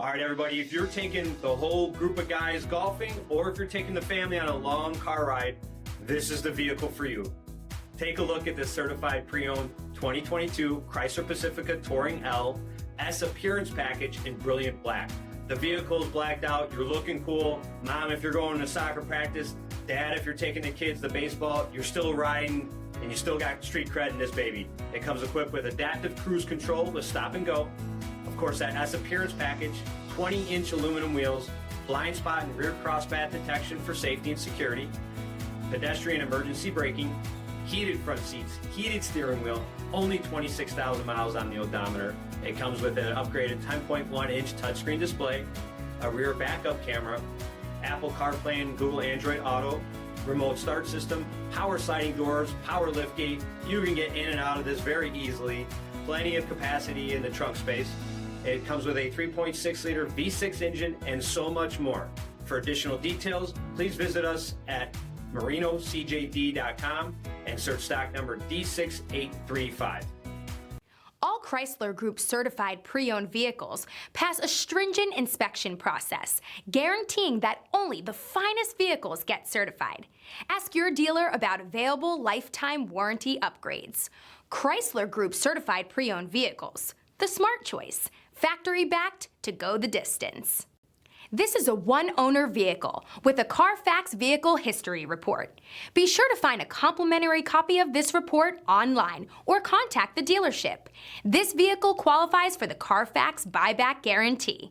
All right, everybody, if you're taking the whole group of guys golfing or if you're taking the family on a long car ride, this is the vehicle for you. Take a look at this certified pre-owned 2022 Chrysler Pacifica Touring L S appearance package in brilliant black. The vehicle is blacked out, you're looking cool. Mom, if you're going to soccer practice, Dad, if you're taking the kids to baseball, you're still riding and you still got street cred in this baby. It comes equipped with adaptive cruise control with stop and go. Of course, that S appearance package, 20-inch aluminum wheels, blind spot and rear crossbat detection for safety and security, pedestrian emergency braking, heated front seats, heated steering wheel, only 26,000 miles on the odometer. It comes with an upgraded 10.1-inch touchscreen display, a rear backup camera, Apple CarPlay and Google Android Auto, remote start system, power sliding doors, power liftgate. You can get in and out of this very easily. Plenty of capacity in the trunk space. It comes with a 3.6-liter V6 engine and so much more. For additional details, please visit us at marinocjd.com and search stock number D6835. All Chrysler Group certified pre-owned vehicles pass a stringent inspection process, guaranteeing that only the finest vehicles get certified. Ask your dealer about available lifetime warranty upgrades. Chrysler Group certified pre-owned vehicles, the smart choice, factory backed to go the distance. This is a one-owner vehicle with a CARFAX vehicle history report. Be sure to find a complimentary copy of this report online or contact the dealership. This vehicle qualifies for the CARFAX buyback guarantee.